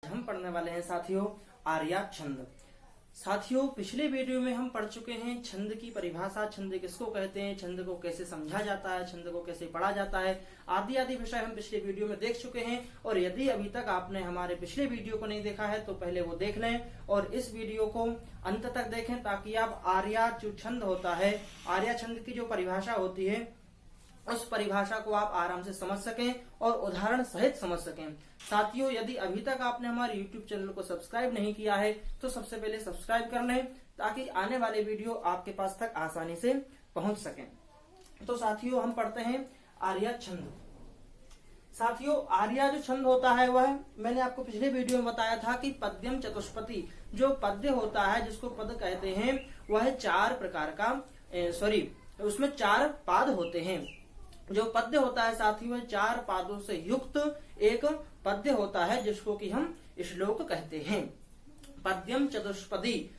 हम पढ़ने वाले हैं साथियों आर्या छंद। साथियों पिछले वीडियो में हम पढ़ चुके हैं छंद की परिभाषा, छंद किसको कहते हैं, छंद को कैसे समझा जाता है, छंद को कैसे पढ़ा जाता है, आदि आदि विषय हम पिछले वीडियो में देख चुके हैं। और यदि अभी तक आपने हमारे पिछले वीडियो को नहीं देखा है तो पहले वो देख लें और इस वीडियो को अंत तक देखें ताकि आप आर्या जो छंद होता है, आर्या छंद की जो परिभाषा होती है उस परिभाषा को आप आराम से समझ सकें और उदाहरण सहित समझ सकें। साथियों यदि अभी तक आपने हमारे YouTube चैनल को सब्सक्राइब नहीं किया है तो सबसे पहले सब्सक्राइब कर लें ताकि आने वाले वीडियो आपके पास तक आसानी से पहुंच सकें। तो साथियों हम पढ़ते हैं आर्या छंद। साथियों आर्या जो छंद होता है वह मैंने आपको पिछले वीडियो में बताया था कि पद्यम चतुष्पदी जो पद्य होता है जिसको पद कहते हैं वह चार प्रकार का उसमें चार पाद होते हैं। जो पद्य होता है साथियों चार पादों से युक्त एक पद्य होता है जिसको कि हम श्लोक कहते हैं। पद्यम चतुष्पदी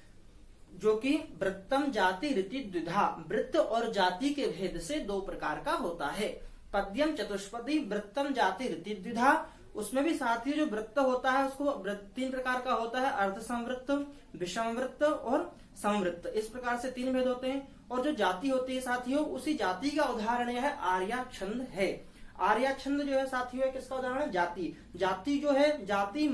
जो कि वृत्तम जाति रीति द्विधा, वृत्त और जाति के भेद से दो प्रकार का होता है। पद्यम चतुष्पदी वृत्तम जाति रीति द्विधा, उसमें भी साथियों जो वृत्त होता है उसको तीन प्रकार का होता है, अर्ध संवृत्त, विषमवृत्त और संवृत्त, इस प्रकार से तीन भेद होते हैं। और जो जाति होती है साथियों उसी जाति का उदाहरण यह आर्या छंद है। आर्या छंद जो है साथियों किसका उदाहरण है, जाति। जाति जो है जाति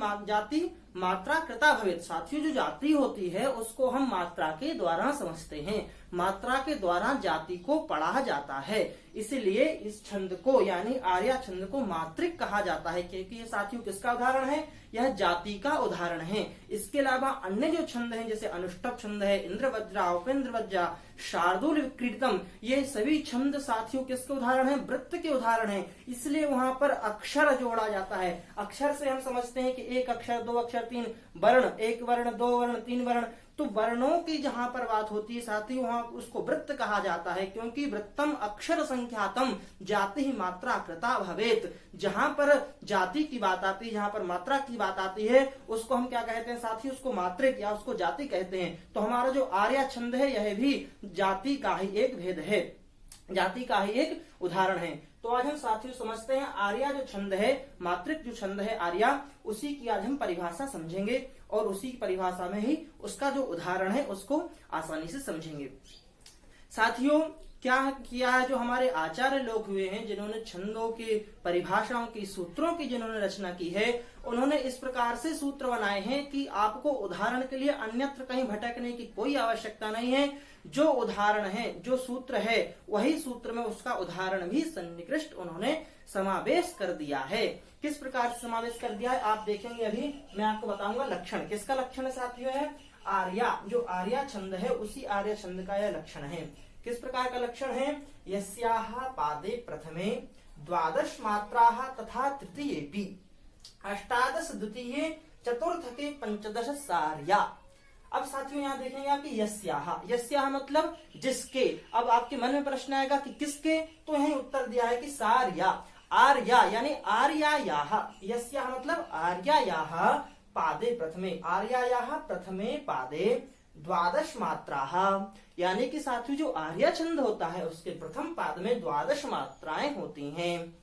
मात्रा कृता भवेत। साथियों जो जाति होती है उसको हम मात्रा के द्वारा समझते हैं, मात्रा के द्वारा जाति को पढ़ा जाता है, इसीलिए इस छंद को यानी आर्या छंद को मात्रिक कहा जाता है क्योंकि ये साथियों किसका उदाहरण है, यह जाति का उदाहरण है। इसके अलावा अन्य जो छंद हैं जैसे अनुष्टप छंद है, इंद्रवज्रा, उपेंद्रवज्रा, शार्दूल विक्रीडितम, ये सभी छंद साथियों किसके उदाहरण है, वृत्त के उदाहरण है। इसलिए वहां पर अक्षर जोड़ा जाता है। अक्षर से हम समझते हैं कि एक अक्षर, दो अक्षर, तीन वर्ण, एक वर्ण, दो वर्ण, तीन वर्ण। तो वर्णों की जहां पर बात होती है साथियों वहां उसको वृत्त कहा जाता है क्योंकि वृत्तम अक्षर संख्यातम जाति ही मात्रा कृता भवेत। जहां पर जाति की बात आती है, जहां पर मात्रा की बात आती है उसको हम क्या कहते हैं साथियों, उसको मात्रिक या उसको जाति कहते हैं। तो हमारा जो आर्या छंद है यह भी जाति का ही एक भेद है, जाति का ही एक उदाहरण है। तो आज हम साथियों समझते हैं आर्या जो छंद है, मात्रिक जो छंद है आर्या, उसी की आज हम परिभाषा समझेंगे और उसी की परिभाषा में ही उसका जो उदाहरण है उसको आसानी से समझेंगे। साथियों क्या किया है, जो हमारे आचार्य लोग हुए हैं जिन्होंने छंदों की परिभाषाओं की, सूत्रों की जिन्होंने रचना की है, उन्होंने इस प्रकार से सूत्र बनाए हैं कि आपको उदाहरण के लिए अन्यत्र कहीं भटकने की कोई आवश्यकता नहीं है। जो उदाहरण है, जो सूत्र है, वही सूत्र में उसका उदाहरण भी सन्निकृष्ट उन्होंने समावेश कर दिया है। किस प्रकार से समावेश कर दिया है आप देखेंगे, अभी मैं आपको बताऊंगा लक्षण। किसका लक्षण है साथियों है आर्या, जो आर्या छंद है उसी आर्या छंद का यह लक्षण है। किस प्रकार का लक्षण है, यस्याह पादे प्रथमे द्वादश मात्राः तथा तृतीयेपि अष्टादश द्वितीये चतुर्थ के पंचदश सार्या। अब साथियों यहाँ देखेंगे आप कि यस्याह मतलब जिसके। अब आपके मन में प्रश्न आएगा कि किसके, तो यही उत्तर दिया है कि सार्या, आर्या यानी आर्यायाः। यस्याह मतलब आर्यायाः पादे प्रथमे, आर्यायाः प्रथमे पादे द्वादश मात्राः, यानी कि साथियों जो आर्या छंद होता है उसके प्रथम पाद में द्वादश मात्राएं होती हैं।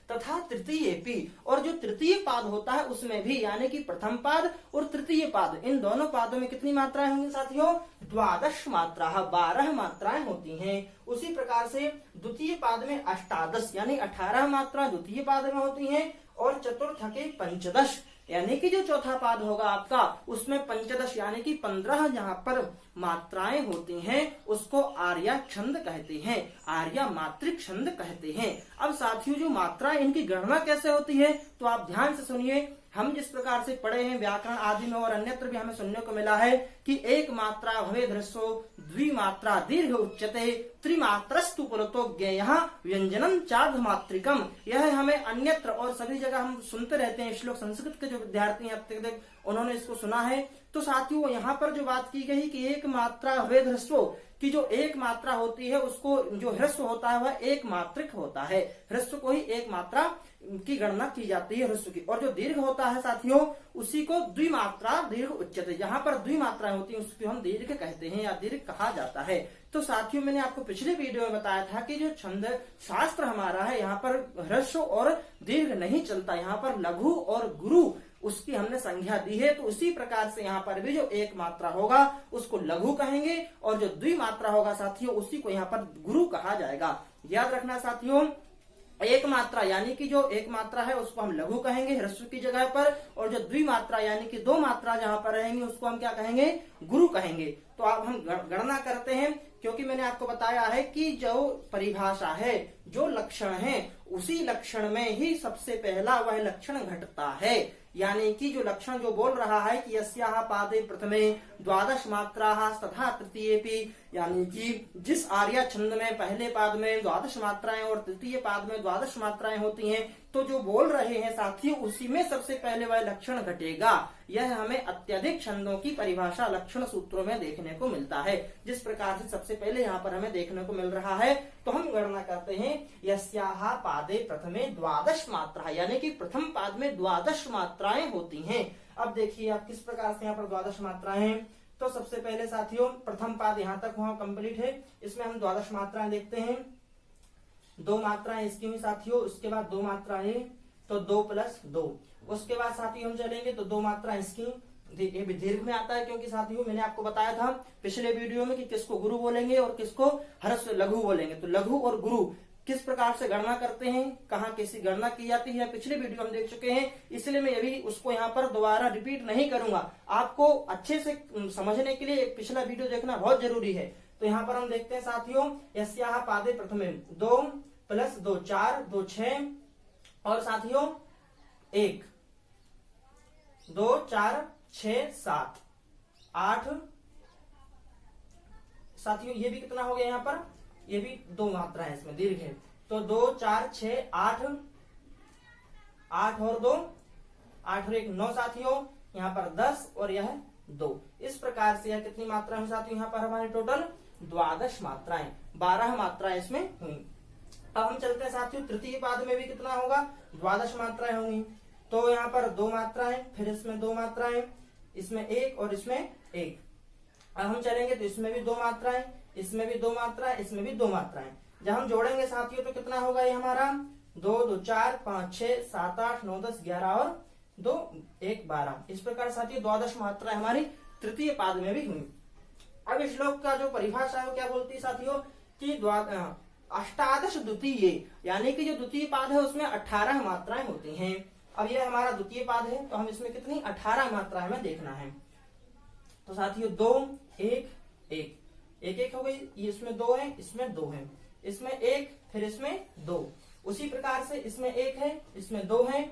तथा तृतीयेपि, और जो तृतीय पाद होता है उसमें भी, यानी कि प्रथम पाद और तृतीय पाद, इन दोनों पादों में कितनी मात्राएं होंगी साथियों, द्वादश मात्रा, 12 मात्राएं होती हैं। उसी प्रकार से द्वितीय पाद में अष्टादश यानी 18 मात्रा द्वितीय पाद में होती हैं और चतुर्थ के पंचदश यानी कि जो चौथा पाद होगा आपका उसमें पंचदश यानी कि 15 जहां पर मात्राएं होती हैं उसको आर्या छंद कहते हैं, आर्या मात्रिक छंद कहते हैं। अब साथियों जो मात्राएं इनकी गणना कैसे होती है तो आप ध्यान से सुनिए। हम जिस प्रकार से पढ़े हैं व्याकरण आदि में और अन्यत्र भी हमें सुनने को मिला है कि एक मात्रा भवेद ह्रस्वो द्विमात्रा दीर्घ उच्यते त्रिमात्रस्तु पुरतो ज्ञेयः व्यंजनम चार्धमात्रिकम। यह हमें अन्यत्र और सभी जगह हम सुनते रहते हैं। श्लोक संस्कृत के जो विद्यार्थी हैं अब तक उन्होंने इसको सुना है। तो साथियों यहाँ पर जो बात की गई कि एक मात्रा भवेद ह्रस्वो, कि जो एक मात्रा होती है उसको जो ह्रस्व होता है वह एक मात्रिक होता है, ह्रस्व को ही एक मात्रा की गणना की जाती है ह्रस्व की। और जो दीर्घ होता है साथियों उसी को द्विमात्रा दीर्घ उच्यते, जहां पर द्विमात्राएं होती हैं उसको हम दीर्घ कहते हैं या दीर्घ कहा जाता है। तो साथियों मैंने आपको पिछले वीडियो में बताया था कि जो छंद शास्त्र हमारा है यहाँ पर ह्रस्व और दीर्घ नहीं चलता, यहाँ पर लघु और गुरु उसकी हमने संज्ञा दी है। तो उसी प्रकार से यहाँ पर भी जो एक मात्रा होगा उसको लघु कहेंगे और जो द्विमात्रा होगा साथियों उसी को यहाँ पर गुरु कहा जाएगा। याद रखना साथियों, एक मात्रा यानी कि जो एक मात्रा है उसको हम लघु कहेंगे ह्रस्व की जगह पर, और जो द्विमात्रा यानी कि दो मात्रा जहां पर रहेंगी उसको हम क्या कहेंगे, गुरु कहेंगे। तो अब हम गणना करते हैं, क्योंकि मैंने आपको बताया है कि जो परिभाषा है, जो लक्षण है, उसी लक्षण में ही सबसे पहला वह लक्षण घटता है। यानी कि जो लक्षण जो बोल रहा है कि यस्याः पादे प्रथमे द्वादश मात्राः तथा तृतीयेपि, यानी कि जिस आर्या छंद में पहले पाद में द्वादश मात्राएं और तृतीय पाद में द्वादश मात्राएं होती हैं, तो जो बोल रहे हैं साथियों उसी में सबसे पहले वह लक्षण घटेगा। यह हमें अत्यधिक छंदों की परिभाषा लक्षण सूत्रों में देखने को मिलता है। जिस प्रकार से सबसे पहले यहाँ पर हमें देखने को मिल रहा है, तो हम गणना करते हैं यस्याः पादे प्रथमे द्वादश मात्रा, यानी कि प्रथम पाद में द्वादश मात्राएं होती हैं। अब देखिए आप किस प्रकार से यहाँ पर द्वादश मात्राएं हैं। तो सबसे पहले साथियों प्रथम पाद यहाँ तक वहां कंप्लीट है, इसमें हम द्वादश मात्राएं देखते हैं। दो मात्राएं इसकी हुई साथियों, उसके बाद दो मात्राएं, तो 2 + 2। उसके बाद साथियों हम चलेंगे तो दो मात्रा इसकी, ये भी दीर्घ में आता है, क्योंकि साथियों मैंने आपको बताया था पिछले वीडियो में कि किसको गुरु बोलेंगे और किसको ह्रस्व लघु बोलेंगे। तो लघु और गुरु किस प्रकार से गणना करते हैं, कहाँ कैसी गणना की जाती है, पिछले वीडियो हम देख चुके हैं, इसलिए मैं अभी उसको यहाँ पर दोबारा रिपीट नहीं करूंगा। आपको अच्छे से समझने के लिए पिछला वीडियो देखना बहुत जरूरी है। तो यहाँ पर हम देखते हैं साथियों यस्याः पादे प्रथमे 2 + 2 4, 2 6 और साथियों 1 2 4 6 7 8। साथियों ये भी कितना हो गया यहाँ पर, ये भी दो मात्रा है, इसमें दीर्घ है। तो 2 4 6 8, 8 और 2 8 और 1 9 साथियों, यहाँ पर 10 और यह 2। इस प्रकार से यह कितनी मात्रा है साथियों, यहाँ पर हमारी टोटल द्वादश मात्राएं, 12 मात्राएं इसमें हुई। अब हम चलते हैं साथियों तृतीय पाद में भी कितना होगा, द्वादश मात्राएं होंगी। तो यहाँ पर दो मात्राएं, फिर इसमें दो मात्राएं, इसमें 1 और इसमें 1। अब हम चलेंगे तो इसमें भी दो मात्राएं, इसमें भी दो मात्राएं, इसमें भी दो मात्राएं। जब हम जोड़ेंगे साथियों तो कितना होगा ये हमारा, 2 2 4 5 6 7 8 9 10 11 और 2 1 12। इस प्रकार साथियों द्वादश मात्राएं हमारी तृतीय पाद में भी हुई। अब इस श्लोक का जो परिभाषा है वो क्या बोलती है साथियों कि अष्टादश द्वितीय, यानी कि जो द्वितीय पाद है उसमें 18 मात्राएं होती हैं। अब ये हमारा द्वितीय पाद है, तो हम इसमें कितनी 18 मात्राएं हमें देखना है। तो साथियों 2 1 1 1 1 हो गई, ये इसमें 2 है, इसमें 2 है, इसमें 1, फिर इसमें 2। उसी प्रकार से इसमें 1 है, इसमें 2 है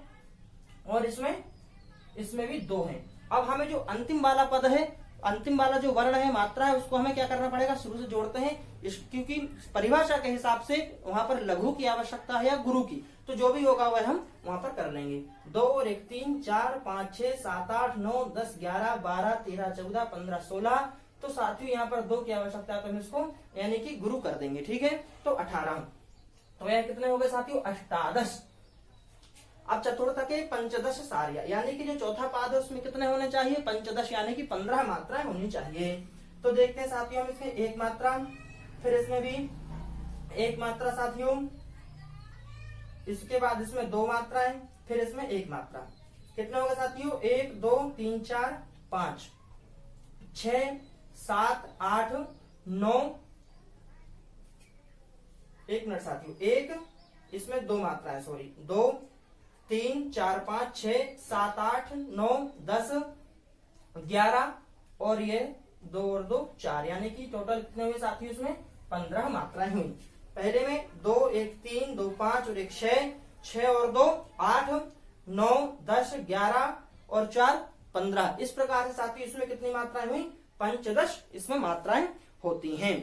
और इसमें भी 2 है। अब हमें जो अंतिम वाला पद है, अंतिम वाला जो वर्ण है, मात्रा है, उसको हमें क्या करना पड़ेगा, शुरू से जोड़ते हैं, क्योंकि परिभाषा के हिसाब से वहां पर लघु की आवश्यकता है या गुरु की। तो जो भी होगा वह हम वहां पर कर लेंगे। 2 और 1 3 4 5 6 7 8 9 10 11 12 13 14 15 16। तो साथियों यहाँ पर 2 की आवश्यकता है, तो हम इसको यानी कि गुरु कर देंगे। ठीक है, तो 18। तो यह कितने हो गए साथियों, अष्टादश। अब चतुर्थ के पंचदश सार्या, यानी कि जो चौथा पाद है उसमें कितने होने चाहिए, पंचदश, यानी कि 15 मात्राएं होनी चाहिए। तो देखते हैं साथियों हम इसमें 1 मात्रा, फिर इसमें भी 1 मात्रा साथियों, इसके बाद इसमें 2 मात्राएं, फिर इसमें 1 मात्रा। कितने होगा साथियों, 1 2 3 4 5 6 7 8 9। 1 मिनट साथियों, 1 इसमें 2 मात्राएं, सॉरी, 2 3 4 5 6 7 8 9 10 11 और ये 2 और 2 4, यानी कि टोटल कितने हुए साथियों, इसमें 15 मात्राएं हुई। पहले में 2 1 3 2 5 और 1 6, 6 और 2 8 9 10 11 और 4 15। इस प्रकार से साथियों इसमें कितनी मात्राएं हुई, पंचदश इसमें मात्राएं होती हैं।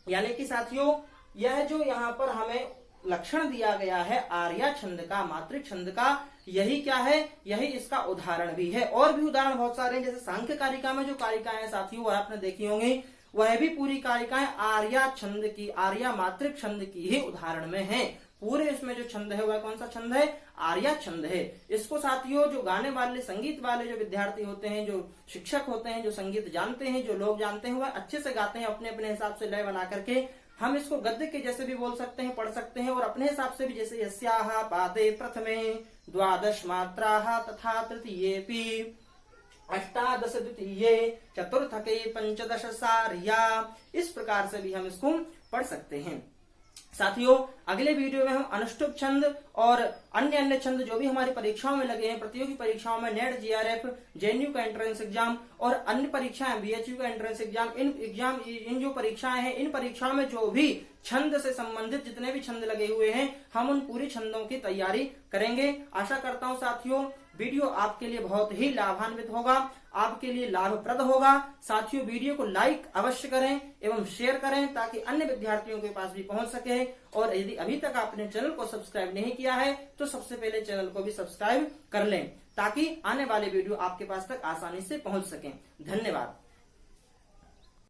यानी कि साथियों यह जो यहाँ पर हमें लक्षण दिया गया है आर्या छंद का, मातृक छंद का, यही क्या है, यही इसका उदाहरण भी है। और भी उदाहरण बहुत सारे हैं, जैसे सांख्य कारिका में जो कारिकाएं साथियों वह आपने देखी होंगी, वह भी पूरी कारिकाएं आर्या छंद की, आर्या मातृक छंद की ही उदाहरण में है। पूरे इसमें जो छंद है वह कौन सा छंद है, आर्या छंद है। इसको साथियों जो गाने वाले, संगीत वाले जो विद्यार्थी होते हैं, जो शिक्षक होते हैं, जो संगीत जानते हैं, जो लोग जानते हैं, वह अच्छे से गाते हैं अपने अपने हिसाब से लय बना करके। हम इसको गद्य के जैसे भी बोल सकते हैं, पढ़ सकते हैं, और अपने हिसाब से भी, जैसे यस्याः पादे प्रथमे द्वादश मात्राः तथा तृतीयेऽपि अष्टादश द्वितीये चतुर्थके पंचदश सार्या, इस प्रकार से भी हम इसको पढ़ सकते हैं। साथियों, अगले वीडियो में हम अनुष्टुप छंद और अन्य छंद जो भी हमारी परीक्षाओं में लगे हैं, प्रतियोगी परीक्षाओं में, नेट, जीआरएफ, जेएनयू का एंट्रेंस एग्जाम और अन्य परीक्षाएं, बीएचयू का एंट्रेंस एग्जाम, इन जो परीक्षाएं हैं, इन परीक्षाओं में जो भी छंद से संबंधित जितने भी छंद लगे हुए हैं, हम उन पूरी छंदों की तैयारी करेंगे। आशा करता हूं साथियों वीडियो आपके लिए बहुत ही लाभान्वित होगा, आपके लिए लाभप्रद होगा। साथियों, वीडियो को लाइक अवश्य करें एवं शेयर करें ताकि अन्य विद्यार्थियों के पास भी पहुंच सके। और यदि अभी तक आपने चैनल को सब्सक्राइब नहीं किया है तो सबसे पहले चैनल को भी सब्सक्राइब कर लें ताकि आने वाले वीडियो आपके पास तक आसानी से पहुंच सकें। धन्यवाद।